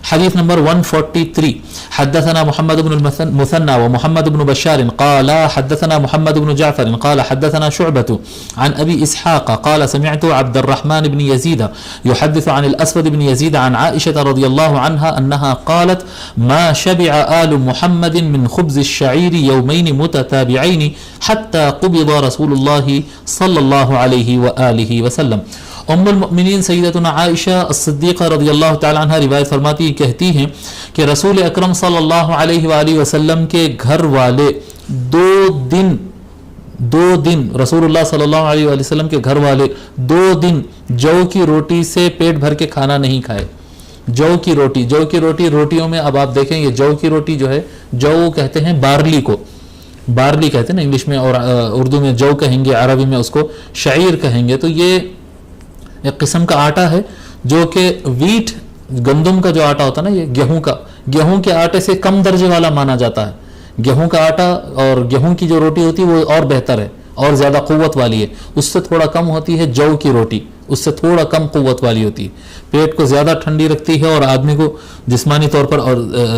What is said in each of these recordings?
حديث نمبر 143 حدثنا محمد بن المثنى ومحمد بن بشار قال حدثنا محمد بن جعفر قال حدثنا شعبة عن أبي إسحاق قال سمعت عبد الرحمن بن يزيد يحدث عن الأسود بن يزيد عن عائشة رضي الله عنها أنها قالت ما شبع آل محمد من خبز الشعير يومين متتابعين حتى قبض رسول الله صلى الله عليه وآله وسلم. ام المؤمنین سیدتنا عائشہ الصدیقہ رضی اللہ تعالی عنہ روایت فرماتی کہتی ہیں کہ رسول اکرم صلی اللہ علیہ وآلہ وسلم کے گھر والے دو دن رسول اللہ صلی اللہ علیہ وآلہ وسلم کے گھر والے 2 دن جو کی روٹی سے پیٹ بھر کے کھانا نہیں کھائے. جو کی روٹی روٹیوں میں اب آپ دیکھیں یہ جو کی روٹی جو ہے جو کہتے ہیں بارلی کو, بارلی کہتے ہیں نا انگلش میں, اور اردو میں جو کہیں گے, عربی میں اس کو شعیر کہیں گے. تو یہ ایک قسم کا آٹا ہے جو کہ ویٹ گندم کا جو آٹا ہوتا ہے نا, یہ گیہوں کے آٹے سے کم درجے والا مانا جاتا ہے. گیہوں کا آٹا اور گیہوں کی جو روٹی ہوتی ہے وہ اور بہتر ہے اور زیادہ قوت والی ہے. اس سے تھوڑا کم ہوتی ہے جو کی روٹی, اس سے تھوڑا کم قوت والی ہوتی ہے, پیٹ کو زیادہ ٹھنڈی رکھتی ہے اور آدمی کو جسمانی طور پر اور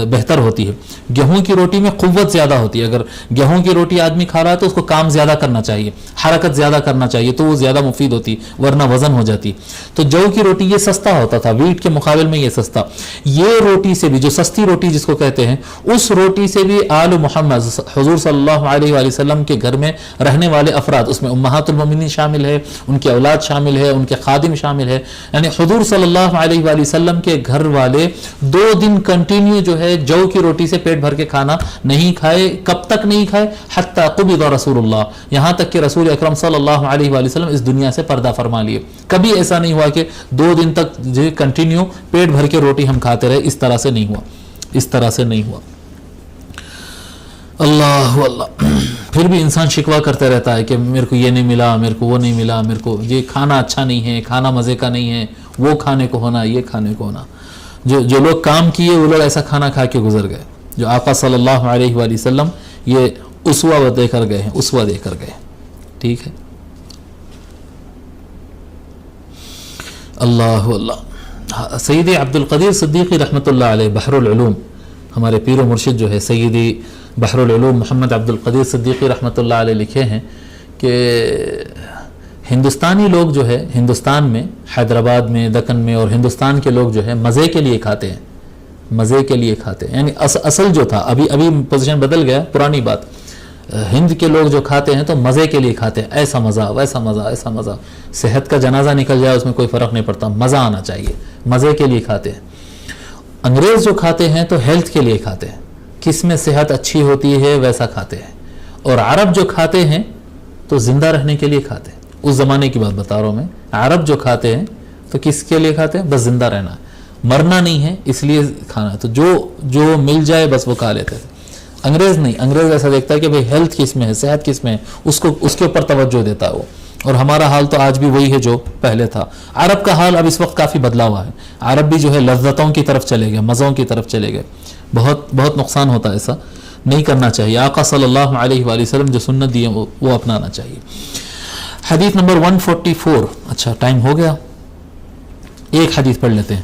بہتر ہوتی ہے. گیہوں کی روٹی میں قوت زیادہ ہوتی ہے. اگر گیہوں کی روٹی آدمی کھا رہا ہے تو اس کو کام زیادہ کرنا چاہیے, حرکت زیادہ کرنا چاہیے, تو وہ زیادہ مفید ہوتی, ورنہ وزن ہو جاتی. تو جو کی روٹی یہ سستا ہوتا تھا, ویٹ کے مقابل میں یہ سستا. یہ روٹی سے بھی, جو سستی روٹی جس کو کہتے ہیں, اس روٹی سے بھی آل محمد حضور صلی اللہ علیہ وآلہ وسلم کے گھر میں رہنے والے افراد, اس میں امہات المومنین شامل ہے, ان کے اولاد شامل ہے, ان کے خادم شامل ہے, یعنی حضور صلی اللہ علیہ وآلہ وسلم کے گھر والے 2 دن کنٹینیو جو ہے جو کی روٹی سے پیٹ بھر کے کھانا نہیں کھائے. کب تک نہیں کھائے؟ حتی قبض رسول اللہ, یہاں تک کہ رسول اکرم صلی اللہ علیہ وآلہ وسلم اس دنیا سے پردہ فرما لیے. کبھی ایسا نہیں ہوا کہ 2 دن تک جو کنٹینیو پیٹ بھر کے روٹی ہم کھاتے رہے, اس طرح سے نہیں ہوا. اللہ اللہ. پھر بھی انسان شکوہ کرتے رہتا ہے کہ میرے کو یہ نہیں ملا, میرے کو وہ نہیں ملا, میرے کو یہ کھانا اچھا نہیں ہے, کھانا مزے کا نہیں ہے, وہ کھانے کو ہونا, یہ کھانے کو ہونا. جو لوگ کام کیے وہ لوگ ایسا کھانا کھا کے گزر گئے. جو آقا صلی اللہ علیہ وآلہ وسلم یہ اسوہ دے کر گئے ہیں, اسوہ دے کر گئے. ٹھیک ہے. اللہ اللہ. سیدی عبد القدیر صدیقی رحمۃ اللہ علیہ بحر العلوم, ہمارے پیر و مرشد جو ہے سیدی بحر العلوم محمد عبد القدیر صدیقی رحمۃ اللہ علیہ لکھے ہیں کہ ہندوستانی لوگ جو ہے ہندوستان میں, حیدرآباد میں, دکن میں, اور ہندوستان کے لوگ جو ہے مزے کے لیے کھاتے ہیں, یعنی اصل جو تھا, ابھی پوزیشن بدل گیا, پرانی بات. ہند کے لوگ جو کھاتے ہیں تو مزے کے لیے کھاتے ہیں, ایسا مزہ ویسا مزہ ایسا مزہ, صحت کا جنازہ نکل جائے اس میں کوئی فرق نہیں پڑتا, مزہ آنا چاہیے, مزے کے لیے کھاتے ہیں. انگریز جو کھاتے ہیں تو ہیلتھ کے لیے کھاتے ہیں, کس میں صحت اچھی ہوتی ہے ویسا کھاتے ہیں. اور عرب جو کھاتے ہیں تو زندہ رہنے کے لیے کھاتے ہیں. اس زمانے کی بات بتا رہا ہوں میں. عرب جو کھاتے ہیں تو کس کے لیے کھاتے ہیں؟ بس زندہ رہنا, مرنا نہیں ہے اس لیے کھانا ہے, تو جو مل جائے بس وہ کھا لیتے تھے. انگریز نہیں, انگریز ایسا دیکھتا ہے کہ بھئی ہیلتھ کس میں ہے, صحت کس میں ہے, اس کے اوپر توجہ دیتا ہے وہ. اور ہمارا حال تو آج بھی وہی ہے جو پہلے تھا. عرب کا حال اب اس وقت کافی بدلا ہوا ہے. عرب بھی جو ہے لذتوں کی طرف چلے گئے, مزوں کی طرف چلے گئے. بہت بہت نقصان ہوتا ہے, ایسا نہیں کرنا چاہیے. آقا صلی اللہ علیہ وآلہ وسلم جو سنت دی ہے وہ اپنانا چاہیے. حدیث نمبر 144. اچھا ٹائم ہو گیا, ایک حدیث پڑھ لیتے ہیں.